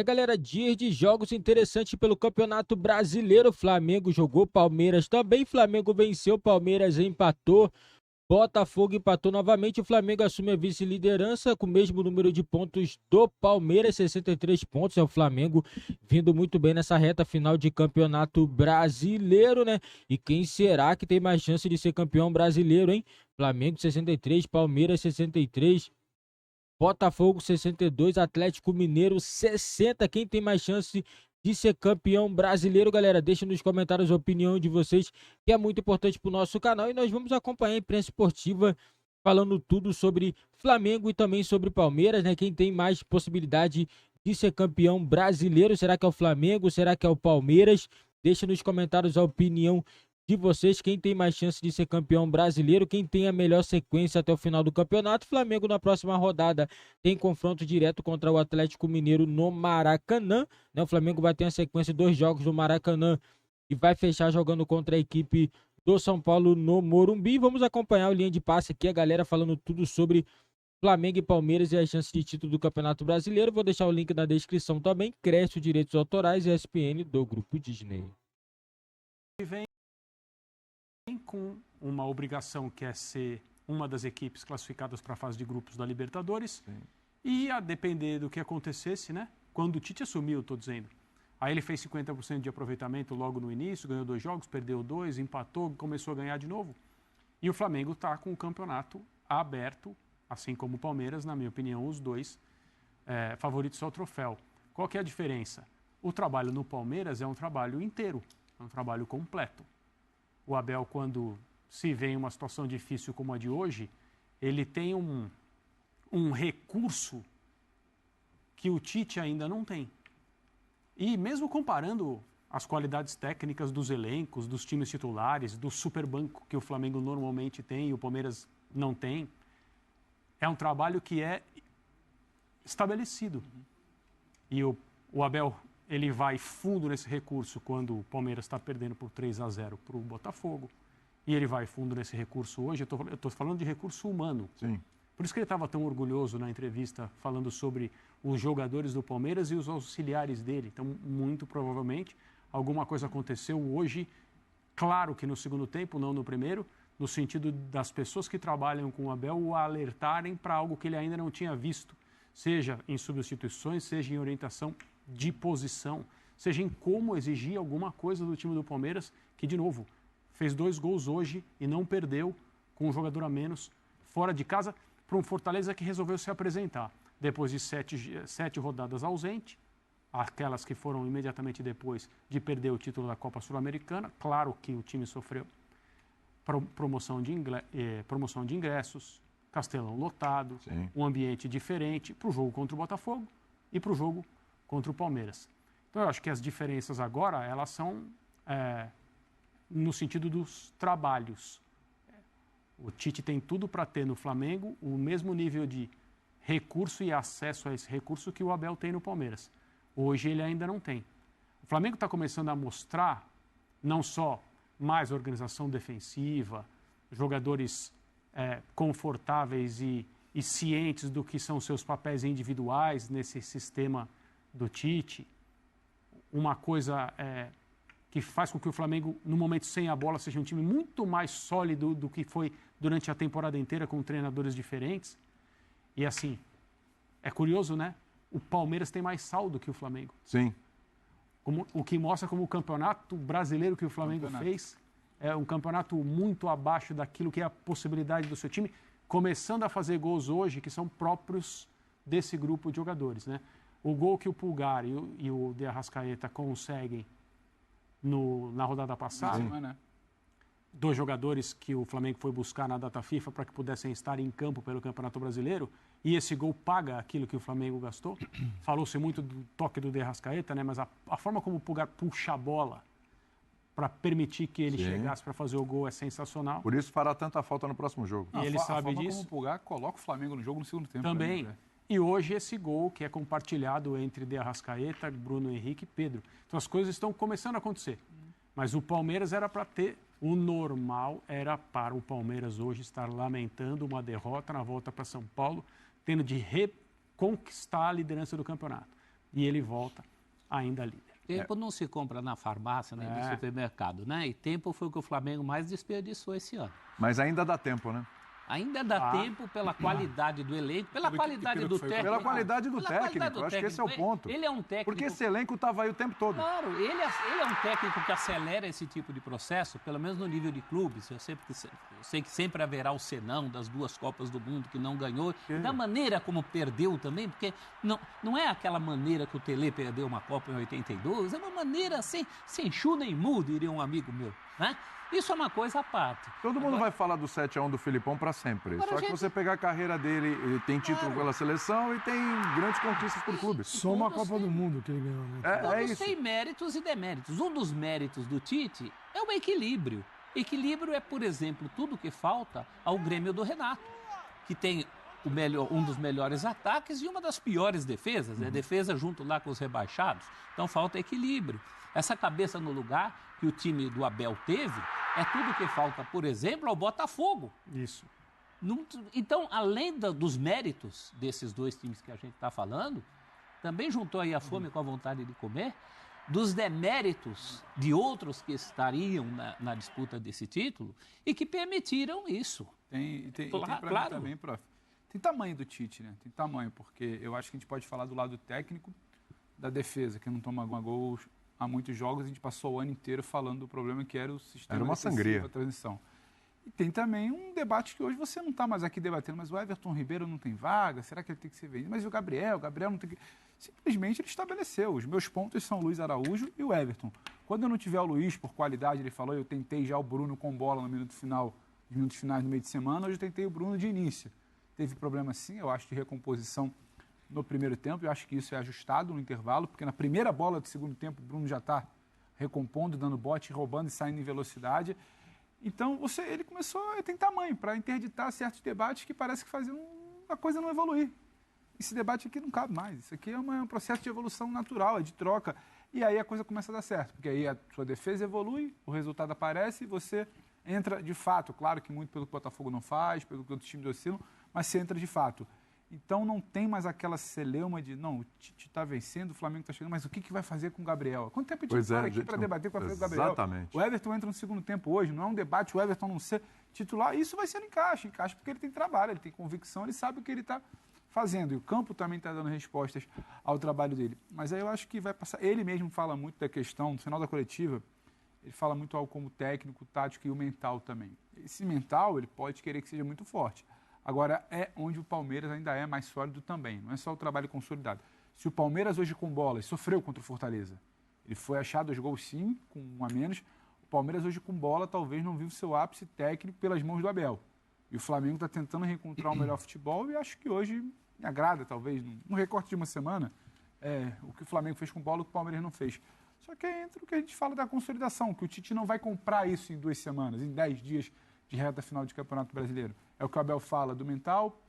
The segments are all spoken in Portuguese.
Galera, dias de jogos interessantes pelo Campeonato Brasileiro. Flamengo jogou, Palmeiras também. Flamengo venceu, Palmeiras empatou. Botafogo empatou novamente. O Flamengo assume a vice-liderança com o mesmo número de pontos do Palmeiras, 63 pontos. É o Flamengo vindo muito bem nessa reta final de Campeonato Brasileiro, né? E quem será que tem mais chance de ser campeão brasileiro, hein? Flamengo 63, Palmeiras 63. Botafogo 62, Atlético Mineiro 60. Quem tem mais chance de ser campeão brasileiro, galera? Deixa nos comentários a opinião de vocês, que é muito importante para o nosso canal. E nós vamos acompanhar a imprensa esportiva falando tudo sobre Flamengo e também sobre Palmeiras, né? Quem tem mais possibilidade de ser campeão brasileiro? Será que é o Flamengo? Será que é o Palmeiras? Deixa nos comentários a opinião de vocês, quem tem mais chance de ser campeão brasileiro, quem tem a melhor sequência até o final do campeonato. Flamengo na próxima rodada tem confronto direto contra o Atlético Mineiro no Maracanã, né? O Flamengo vai ter a sequência de 2 jogos no Maracanã e vai fechar jogando contra a equipe do São Paulo no Morumbi. Vamos acompanhar o linha de passe aqui, a galera falando tudo sobre Flamengo e Palmeiras e as chances de título do Campeonato Brasileiro. Vou deixar o link na descrição também. Cresce Direitos Autorais e ESPN do Grupo Disney. Com uma obrigação que é ser uma das equipes classificadas para a fase de grupos da Libertadores. Sim. E a depender do que acontecesse, né? Quando o Tite assumiu, estou dizendo. Aí ele fez 50% de aproveitamento logo no início, ganhou 2 jogos, perdeu 2, empatou, começou a ganhar de novo. E o Flamengo está com o campeonato aberto, assim como o Palmeiras, na minha opinião, os dois favoritos ao troféu. Qual que é a diferença? O trabalho no Palmeiras é um trabalho inteiro, é um trabalho completo. O Abel, quando se vê em uma situação difícil como a de hoje, ele tem um recurso que o Tite ainda não tem. E mesmo comparando as qualidades técnicas dos elencos, dos times titulares, do superbanco que o Flamengo normalmente tem e o Palmeiras não tem, é um trabalho que é estabelecido. E o Abel, ele vai fundo nesse recurso quando o Palmeiras está perdendo por 3-0 para o Botafogo. E ele vai fundo nesse recurso hoje. Eu estou falando de recurso humano. Sim. Por isso que ele estava tão orgulhoso na entrevista falando sobre os jogadores do Palmeiras e os auxiliares dele. Então, muito provavelmente, alguma coisa aconteceu hoje. Claro que no segundo tempo, não no primeiro, no sentido das pessoas que trabalham com o Abel o alertarem para algo que ele ainda não tinha visto. Seja em substituições, seja em orientação de posição, seja em como exigir alguma coisa do time do Palmeiras, que, de novo, fez 2 gols hoje e não perdeu com um jogador a menos fora de casa para um Fortaleza que resolveu se apresentar. Depois de 7 rodadas ausente, aquelas que foram imediatamente depois de perder o título da Copa Sul-Americana, claro que o time sofreu promoção de ingressos, Castelão lotado, sim, um ambiente diferente para o jogo contra o Botafogo e para o jogo contra o Palmeiras. Então, eu acho que as diferenças agora, elas são no sentido dos trabalhos. O Tite tem tudo para ter no Flamengo o mesmo nível de recurso e acesso a esse recurso que o Abel tem no Palmeiras. Hoje ele ainda não tem. O Flamengo está começando a mostrar não só mais organização defensiva, jogadores confortáveis e cientes do que são seus papéis individuais nesse sistema do Tite, uma coisa que faz com que o Flamengo, no momento sem a bola, seja um time muito mais sólido do que foi durante a temporada inteira com treinadores diferentes. E assim, é curioso, né? O Palmeiras tem mais saldo que o Flamengo. Sim. O que mostra como o campeonato brasileiro que o Flamengo fez é um campeonato muito abaixo daquilo que é a possibilidade do seu time, começando a fazer gols hoje que são próprios desse grupo de jogadores, né? O gol que o Pulgar e o De Arrascaeta conseguem na rodada passada, né? 2 jogadores que o Flamengo foi buscar na data FIFA para que pudessem estar em campo pelo Campeonato Brasileiro, e esse gol paga aquilo que o Flamengo gastou. Falou-se muito do toque do De Arrascaeta, né? Mas a forma como o Pulgar puxa a bola para permitir que ele chegasse para fazer o gol é sensacional. Por isso fará tanta falta no próximo jogo. E ele sabe disso. Como o Pulgar coloca o Flamengo no jogo no segundo tempo. Também. Né? E hoje esse gol que é compartilhado entre De Arrascaeta, Bruno Henrique e Pedro. Então as coisas estão começando a acontecer. Mas o Palmeiras era para ter... O normal era para o Palmeiras hoje estar lamentando uma derrota na volta para São Paulo, tendo de reconquistar a liderança do campeonato. e ele volta ainda líder. Tempo não se compra na farmácia, nem no supermercado, né? E tempo foi o que o Flamengo mais desperdiçou esse ano. Mas ainda dá tempo, né? Ainda dá tempo pela qualidade do elenco, pela qualidade do técnico. Pela qualidade do técnico, eu acho que esse é o ponto. Ele é um técnico... Porque esse elenco estava aí o tempo todo. Claro, ele é um técnico que acelera esse tipo de processo, pelo menos no nível de clubes. Eu sei que sempre haverá o senão das 2 Copas do Mundo que não ganhou, da maneira como perdeu também, porque não é aquela maneira que o Tele perdeu uma Copa em 82, é uma maneira sem chu nem mu, diria um amigo meu, né? Isso é uma coisa à parte. Todo mundo vai falar do 7-1 do Filipão para sempre. Só que você pegar a carreira dele, ele tem título pela seleção e tem grandes conquistas por clubes. Só uma Copa do Mundo que ele ganhou. Né? Todos têm méritos e deméritos. Um dos méritos do Tite é o equilíbrio. Equilíbrio é, por exemplo, tudo que falta ao Grêmio do Renato, que tem um dos melhores ataques e uma das piores defesas. É defesa junto lá com os rebaixados. Então falta equilíbrio. Essa cabeça no lugar que o time do Abel teve é tudo que falta, por exemplo, ao Botafogo. Isso. Então, além dos méritos desses 2 times que a gente está falando, também juntou aí a fome com a vontade de comer, dos deméritos de outros que estariam na disputa desse título e que permitiram isso. Claro. Também, prof. Tem tamanho do Tite, né? Tem tamanho, porque eu acho que a gente pode falar do lado técnico da defesa, que não toma gols há muitos jogos. A gente passou o ano inteiro falando do problema que era o sistema. Era uma sangria. A transição. E tem também um debate que hoje você não está mais aqui debatendo, mas o Everton Ribeiro não tem vaga, será que ele tem que ser vendido? Mas o Gabriel não tem que... Simplesmente ele estabeleceu. Os meus pontos são o Luiz Araújo e o Everton. Quando eu não tiver o Luiz por qualidade, ele falou, eu tentei já o Bruno com bola no minutos finais no meio de semana, hoje eu tentei o Bruno de início. Teve problema sim, eu acho, de recomposição no primeiro tempo, eu acho que isso é ajustado no intervalo, porque na primeira bola do segundo tempo o Bruno já está recompondo, dando bote, roubando e saindo em velocidade. Então ele começou a ter tamanho para interditar certos debates que parece que faziam a coisa não evoluir. Esse debate aqui não cabe mais, isso aqui é um processo de evolução natural, é de troca, e aí a coisa começa a dar certo, porque aí a sua defesa evolui, o resultado aparece e você entra de fato, claro que muito pelo que o Botafogo não faz, pelo que outros times oscilam, mas você entra de fato. Então não tem mais aquela celeuma de, não, o Tite está vencendo, o Flamengo está chegando, mas o que vai fazer com o Gabriel? Quanto tempo a gente para aqui para debater com o Gabriel? Exatamente. O Everton entra no segundo tempo hoje, não é um debate o Everton não ser titular, isso vai ser encaixe porque ele tem trabalho, ele tem convicção, ele sabe o que ele está fazendo. E o campo também está dando respostas ao trabalho dele. Mas aí eu acho que vai passar, ele mesmo fala muito da questão, no final da coletiva, ele fala muito algo como técnico, tático e o mental também. Esse mental, ele pode querer que seja muito forte. Agora, é onde o Palmeiras ainda é mais sólido também. Não é só o trabalho consolidado. Se o Palmeiras hoje com bola sofreu contra o Fortaleza, ele foi achado 2 gols sim, com 1 a menos. O Palmeiras hoje com bola talvez não viu o seu ápice técnico pelas mãos do Abel. E o Flamengo está tentando reencontrar o melhor futebol e acho que hoje me agrada, talvez, num recorte de uma semana, o que o Flamengo fez com bola e o que o Palmeiras não fez. Só que entra o que a gente fala da consolidação, que o Tite não vai comprar isso em 2 semanas, em 10 dias de reta final de Campeonato Brasileiro. É o que o Abel fala do mental,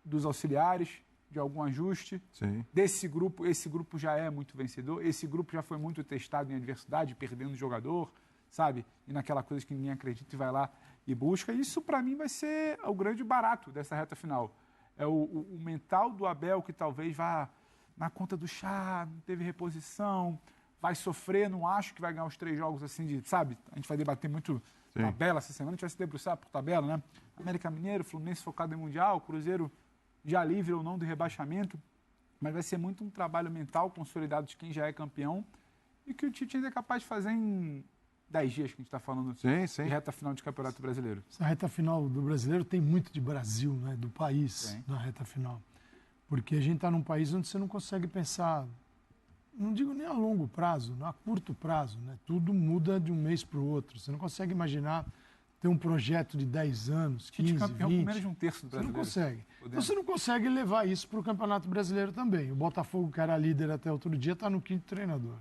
dos auxiliares, de algum ajuste. Sim. Desse grupo, esse grupo já é muito vencedor, esse grupo já foi muito testado em adversidade, perdendo jogador, sabe? E naquela coisa que ninguém acredita e vai lá e busca. Isso, para mim, vai ser o grande barato dessa reta final. É o mental do Abel que talvez vá na conta do chá, não teve reposição, vai sofrer, não acho que vai ganhar os 3 jogos assim de, sabe? A gente vai debater muito tabela essa semana, a gente vai se debruçar por tabela, né? América Mineiro, Fluminense focado em Mundial, Cruzeiro já livre ou não do rebaixamento, mas vai ser muito um trabalho mental consolidado de quem já é campeão e que o Tite ainda é capaz de fazer em 10 dias que a gente está falando de reta final de Campeonato Brasileiro. Essa reta final do Brasileiro tem muito de Brasil, né? Do país, na reta final. Porque a gente está num país onde você não consegue pensar, não digo nem a longo prazo, a curto prazo, né? Tudo muda de um mês para o outro. Você não consegue imaginar ter um projeto de 10 anos, 15, 20. Campeão com menos de 1/3 do brasileiro. Você não consegue. Você não consegue levar isso para o Campeonato Brasileiro também. O Botafogo, que era líder até outro dia, está no 5º treinador.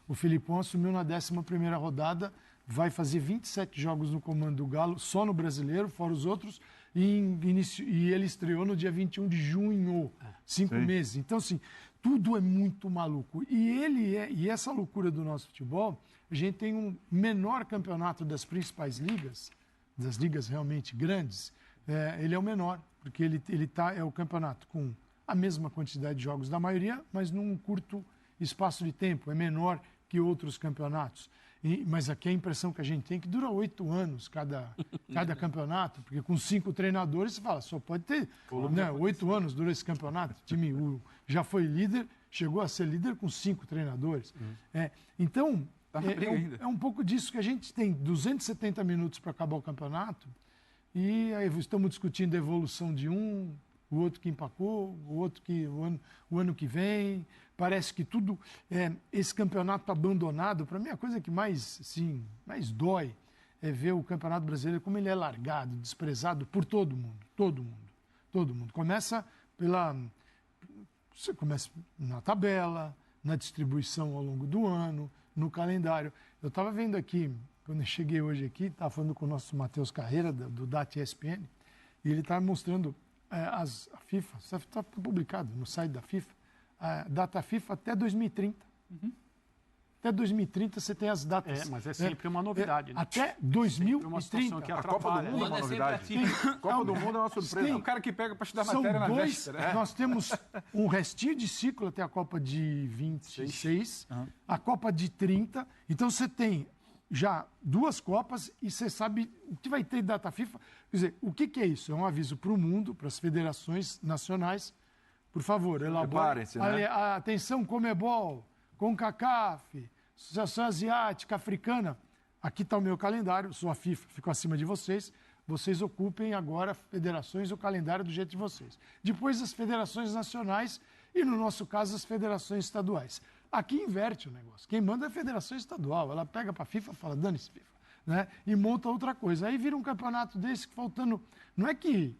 O Filipão assumiu na 11ª rodada, vai fazer 27 jogos no comando do Galo, só no Brasileiro, fora os outros, e ele estreou no dia 21 de junho, 5 meses. Então, assim, tudo é muito maluco. E essa loucura do nosso futebol, a gente tem um menor campeonato das principais ligas, das ligas realmente grandes, ele é o menor, porque é o campeonato com a mesma quantidade de jogos da maioria, mas num curto espaço de tempo, é menor que outros campeonatos. Mas aqui a impressão que a gente tem é que dura 8 anos cada campeonato, porque com 5 treinadores você fala, só pode ter 8 anos dura esse campeonato. O time já foi líder, chegou a ser líder com 5 treinadores. Então, é um pouco disso que a gente tem 270 minutos para acabar o campeonato e aí estamos discutindo a evolução de um, o outro que empacou, o outro que o ano que vem. Parece que tudo, esse campeonato abandonado, para mim a coisa que mais dói é ver o Campeonato Brasileiro como ele é largado, desprezado por todo mundo. Você começa na tabela, na distribuição ao longo do ano, no calendário. Eu estava vendo aqui, quando eu cheguei hoje aqui, estava falando com o nosso Matheus Carreira, do DAT ESPN, e ele estava mostrando a FIFA, está publicado no site da FIFA, a data FIFA até 2030. Até 2030 você tem as datas. Mas é sempre uma novidade. Né? Até 2030. Que a Copa do Mundo é uma novidade. A Copa do Mundo é uma surpresa. Tem um cara que pega para estudar matéria na véspera. Nós temos um restinho de ciclo até a Copa de 26, a Copa de 30. Então você tem já 2 Copas e você sabe o que vai ter de data FIFA. Quer dizer, o que é isso? É um aviso para o mundo, para as federações nacionais. Por favor, elabore. Né? Atenção, Comebol, CONCACAF, Associação Asiática, Africana. Aqui está o meu calendário, sou a FIFA, fico acima de vocês. Vocês ocupem agora, federações, o calendário do jeito de vocês. Depois as federações nacionais e, no nosso caso, as federações estaduais. Aqui inverte o negócio. Quem manda é a federação estadual. Ela pega para a FIFA e fala, dane-se FIFA. Né? E monta outra coisa. Aí vira um campeonato desse que faltando... Não é que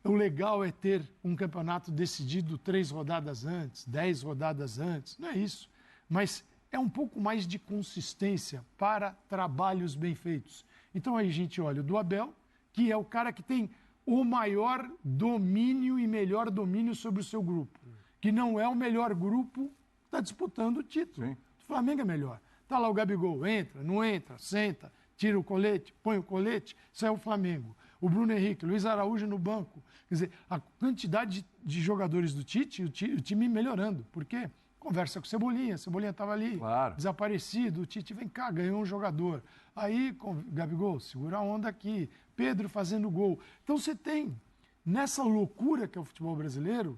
o legal é ter um campeonato decidido 3 rodadas antes, 10 rodadas antes. Não é isso. Mas é um pouco mais de consistência para trabalhos bem feitos. Então aí a gente olha o do Abel, que é o cara que tem o maior domínio e melhor domínio sobre o seu grupo. Que não é o melhor grupo que está disputando o título. Sim. O Flamengo é melhor. Está lá o Gabigol, entra, não entra, senta, tira o colete, põe o colete, isso é o Flamengo. O Bruno Henrique, Luiz Araújo no banco. Quer dizer, a quantidade de jogadores do Tite, o time melhorando. Por quê? Conversa com o Cebolinha estava ali, desaparecido, o Tite vem cá, ganhou um jogador. Aí, Gabigol, segura a onda aqui, Pedro fazendo gol. Então você tem, nessa loucura que é o futebol brasileiro,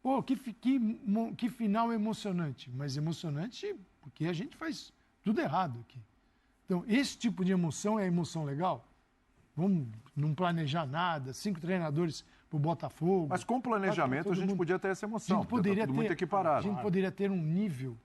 pô, que final emocionante. Mas emocionante porque a gente faz tudo errado aqui. Então, esse tipo de emoção é emoção legal? Vamos não planejar nada, 5 treinadores para o Botafogo. Mas com planejamento a gente podia ter essa emoção. Poderia ter, muito equiparado. A gente poderia ter um nível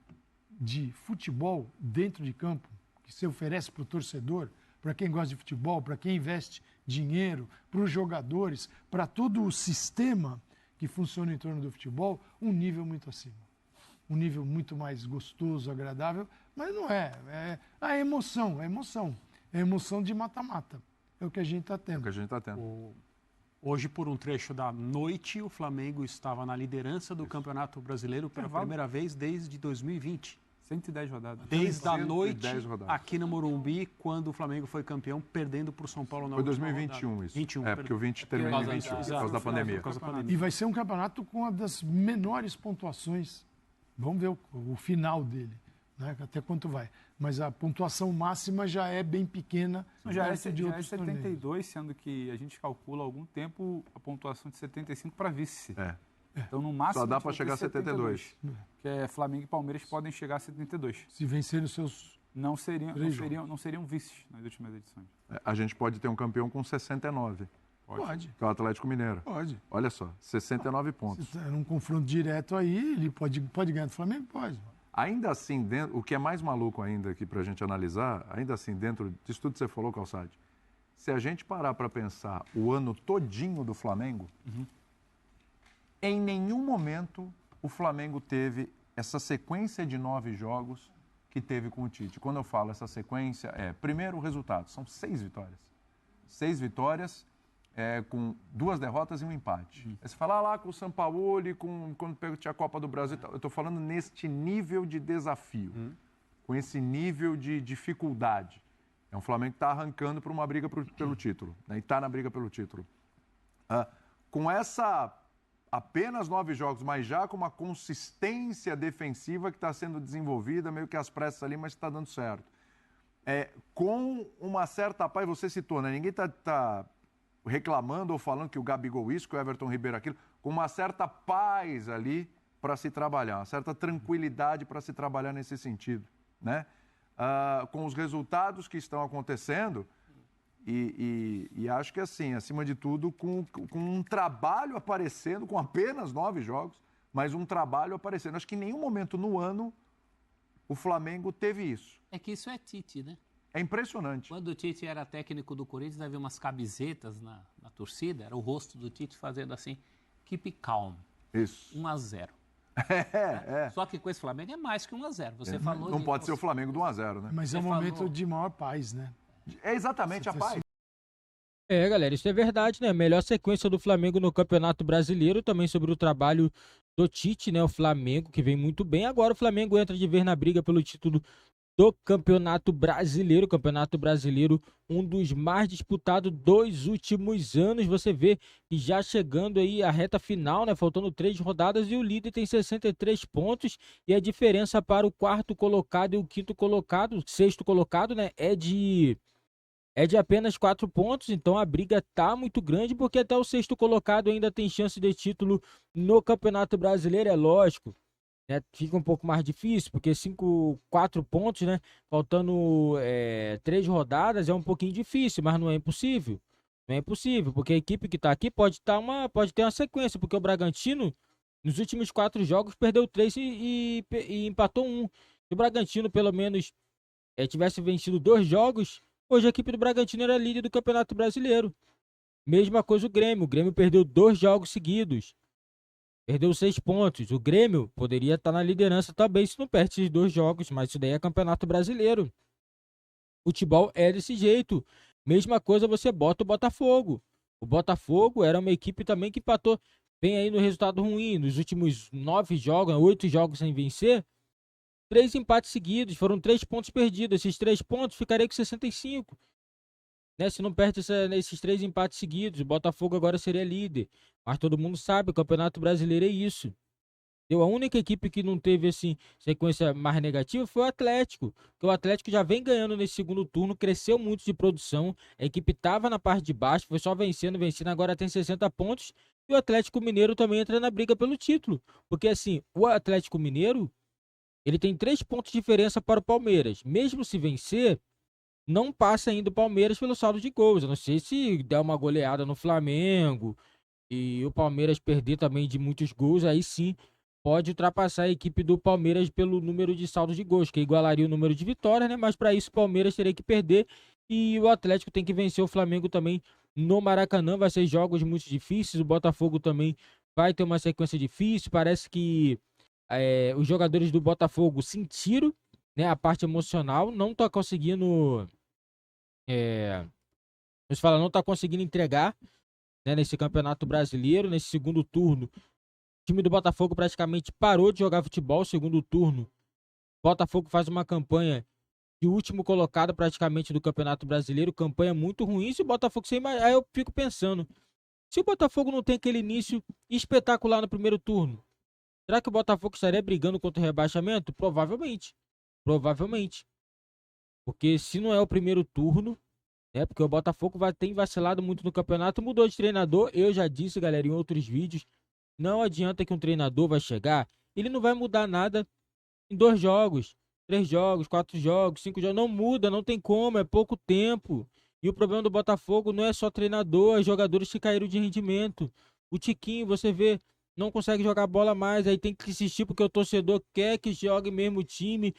de futebol dentro de campo que se oferece para o torcedor, para quem gosta de futebol, para quem investe dinheiro, para os jogadores, para todo o sistema que funciona em torno do futebol, um nível muito acima. Um nível muito mais gostoso, agradável, mas não é. É a emoção, é emoção. É emoção de mata-mata. É o que a gente está tendo. Hoje, por um trecho da noite, o Flamengo estava na liderança do Campeonato Brasileiro pela primeira vez desde 2020. 110 rodadas. Desde a noite, aqui no Morumbi, quando o Flamengo foi campeão, perdendo para o São Paulo na última rodada. Foi 2021 isso. 21, porque o 20 terminou em 21, por causa da pandemia. E vai ser um campeonato com uma das menores pontuações. Vamos ver o final dele, né? Até quanto vai. Mas a pontuação máxima já é bem pequena. Já é 72, sendo que a gente calcula há algum tempo a pontuação de 75 para vice. Então, no máximo, só dá para chegar a 72. Que é Flamengo e Palmeiras podem chegar a 72. Se vencerem os seus... Não seriam vices nas últimas edições. A gente pode ter um campeão com 69. Pode. Que é o Atlético Mineiro. Pode. Olha só, 69 pontos. Se num confronto direto aí, ele pode ganhar do Flamengo? Pode. Ainda assim, o que é mais maluco ainda aqui para a gente analisar, ainda assim, dentro disso tudo que você falou, Calçade, se a gente parar para pensar o ano todinho do Flamengo, em nenhum momento o Flamengo teve essa sequência de 9 jogos que teve com o Tite. Quando eu falo essa sequência, primeiro o resultado, são 6 vitórias. 6 vitórias com 2 derrotas e um empate. Aí você fala lá com o Sampaoli, quando tinha a Copa do Brasil, eu estou falando neste nível de desafio, com esse nível de dificuldade. É um Flamengo que está arrancando para uma briga pelo título, né? E está na briga pelo título. Com essa apenas 9 jogos, mas já com uma consistência defensiva que está sendo desenvolvida, meio que às pressas ali, mas está dando certo. Com uma certa paz, você citou, né? Ninguém tá reclamando ou falando que o Gabigol isso, que o Everton Ribeiro aquilo, com uma certa paz ali para se trabalhar, uma certa tranquilidade para se trabalhar nesse sentido, né? Com os resultados que estão acontecendo e acho que assim, acima de tudo, com um trabalho aparecendo, com apenas 9 jogos, mas um trabalho aparecendo. Acho que em nenhum momento no ano o Flamengo teve isso. É que isso é Tite, né? É impressionante. Quando o Tite era técnico do Corinthians, havia umas camisetas na torcida, era o rosto do Tite fazendo assim, keep calm. Isso. 1-0. Só que com esse Flamengo é mais que 1-0. Você falou Não pode ser o Flamengo do 1-0, né? Mas é um momento de maior paz, né? É exatamente a paz. Galera, isso é verdade, né? Melhor sequência do Flamengo no Campeonato Brasileiro, também sobre o trabalho do Tite, né? O Flamengo que vem muito bem. Agora o Flamengo entra de vez na briga pelo título do Campeonato Brasileiro. Campeonato Brasileiro, um dos mais disputados dos últimos anos. Você vê que já chegando aí a reta final, né? Faltando 3 rodadas e o líder tem 63 pontos. E a diferença para o 4º colocado e o 5º colocado, 6º colocado, né? É de apenas 4 pontos. Então a briga tá muito grande, porque até o 6º colocado ainda tem chance de título no Campeonato Brasileiro, é lógico. Fica um pouco mais difícil, porque 4 pontos, né? Faltando 3 rodadas é um pouquinho difícil, mas não é impossível. Não é impossível, porque a equipe que está aqui pode ter uma sequência, porque o Bragantino, nos últimos 4 jogos, perdeu 3 e empatou 1. Se o Bragantino, pelo menos, tivesse vencido 2 jogos, hoje a equipe do Bragantino era líder do Campeonato Brasileiro. Mesma coisa o Grêmio. O Grêmio perdeu 2 jogos seguidos. Perdeu 6 pontos. O Grêmio poderia estar na liderança também se não perde esses 2 jogos, mas isso daí é Campeonato Brasileiro. Futebol é desse jeito. Mesma coisa você bota o Botafogo. O Botafogo era uma equipe também que empatou bem aí no resultado ruim. Nos últimos 9 jogos, 8 jogos sem vencer, 3 empates seguidos, foram 3 pontos perdidos. Esses 3 pontos ficaria com 65. Né? Se não perde esses 3 empates seguidos, o Botafogo agora seria líder. Mas todo mundo sabe, o Campeonato Brasileiro é isso. A única equipe que não teve assim, sequência mais negativa foi o Atlético. Porque o Atlético já vem ganhando nesse segundo turno, cresceu muito de produção. A equipe estava na parte de baixo, foi só vencendo, agora tem 60 pontos. E o Atlético Mineiro também entra na briga pelo título. Porque assim, o Atlético Mineiro, ele tem 3 pontos de diferença para o Palmeiras. Mesmo se vencer, não passa ainda o Palmeiras pelo saldo de gols. Eu não sei se der uma goleada no Flamengo e o Palmeiras perder também de muitos gols, aí sim pode ultrapassar a equipe do Palmeiras pelo número de saldos de gols, que igualaria o número de vitórias, né? Mas para isso o Palmeiras teria que perder e o Atlético tem que vencer o Flamengo também no Maracanã. Vai ser jogos muito difíceis. O Botafogo também vai ter uma sequência difícil. Parece que os jogadores do Botafogo sentiram, né, a parte emocional, não tá conseguindo não tá conseguindo entregar, né, nesse Campeonato Brasileiro. Nesse segundo turno, o time do Botafogo praticamente parou de jogar futebol. Segundo turno, o Botafogo faz uma campanha de último colocado praticamente do Campeonato Brasileiro, campanha muito ruim. Se o Botafogo aí eu fico pensando, se o Botafogo não tem aquele início espetacular no primeiro turno, será que o Botafogo estaria brigando contra o rebaixamento? Provavelmente. Porque se não é o primeiro turno, porque o Botafogo tem vacilado muito no campeonato, mudou de treinador. Eu já disse, galera, em outros vídeos, não adianta que um treinador vai chegar, ele não vai mudar nada em 2 jogos, 3 jogos, 4 jogos, 5 jogos, não muda, não tem como, é pouco tempo. E o problema do Botafogo não é só treinador, é jogadores que caíram de rendimento. O Tiquinho, você vê, não consegue jogar bola mais, aí tem que insistir porque o torcedor quer que jogue mesmo o time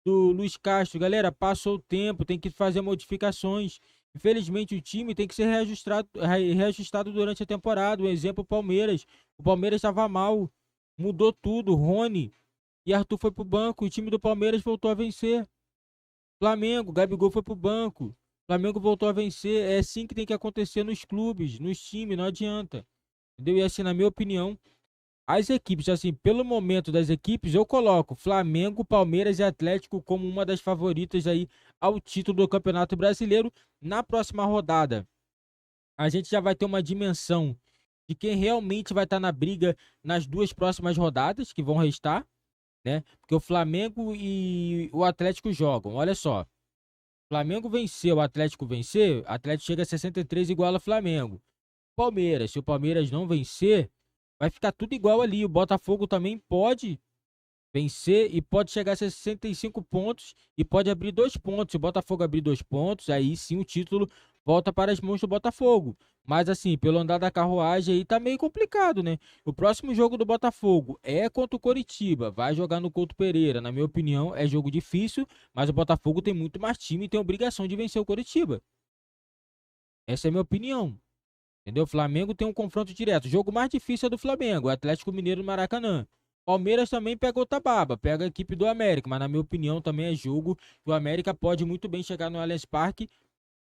do Luiz Castro. Galera, passou o tempo, tem que fazer modificações. Infelizmente o time tem que ser reajustado durante a temporada. Um exemplo, o Palmeiras. O Palmeiras estava mal, mudou tudo. Rony e Arthur foi pro banco, o time do Palmeiras voltou a vencer. Flamengo, Gabigol foi pro banco, Flamengo voltou a vencer. É assim que tem que acontecer nos clubes, nos times, não adianta. Entendeu? E assim, na minha opinião, as equipes, assim, pelo momento das equipes, eu coloco Flamengo, Palmeiras e Atlético como uma das favoritas aí ao título do Campeonato Brasileiro. Na próxima rodada, a gente já vai ter uma dimensão de quem realmente vai estar na briga nas 2 próximas rodadas que vão restar, né? Porque o Flamengo e o Atlético jogam. Olha só. Flamengo venceu, o Atlético vencer, o Atlético chega a 63 igual ao Flamengo. Palmeiras, se o Palmeiras não vencer, vai ficar tudo igual ali. O Botafogo também pode vencer e pode chegar a 65 pontos e pode abrir 2 pontos. Se o Botafogo abrir 2 pontos, aí sim o título volta para as mãos do Botafogo. Mas assim, pelo andar da carruagem aí tá meio complicado, né? O próximo jogo do Botafogo é contra o Coritiba. Vai jogar no Couto Pereira. Na minha opinião, é jogo difícil, mas o Botafogo tem muito mais time e tem obrigação de vencer o Coritiba. Essa é a minha opinião. Entendeu? O Flamengo tem um confronto direto. O jogo mais difícil é do Flamengo, o Atlético Mineiro no Maracanã. Palmeiras também pega outra baba, pega a equipe do América, mas na minha opinião também é jogo que o América pode muito bem chegar no Allianz Parque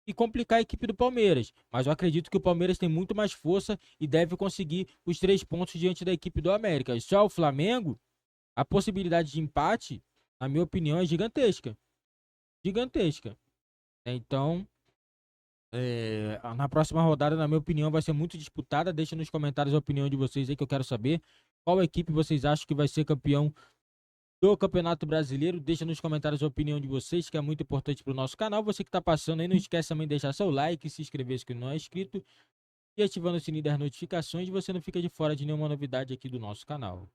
e complicar a equipe do Palmeiras. Mas eu acredito que o Palmeiras tem muito mais força e deve conseguir os 3 pontos diante da equipe do América. E só o Flamengo, a possibilidade de empate, na minha opinião, é gigantesca. Gigantesca. Então, na próxima rodada, na minha opinião, vai ser muito disputada. Deixa nos comentários a opinião de vocês aí que eu quero saber. Qual equipe vocês acham que vai ser campeão do Campeonato Brasileiro? Deixa nos comentários a opinião de vocês, que é muito importante para o nosso canal. Você que está passando aí, não esquece também de deixar seu like, se inscrever se não é inscrito e ativando o sininho das notificações, você não fica de fora de nenhuma novidade aqui do nosso canal.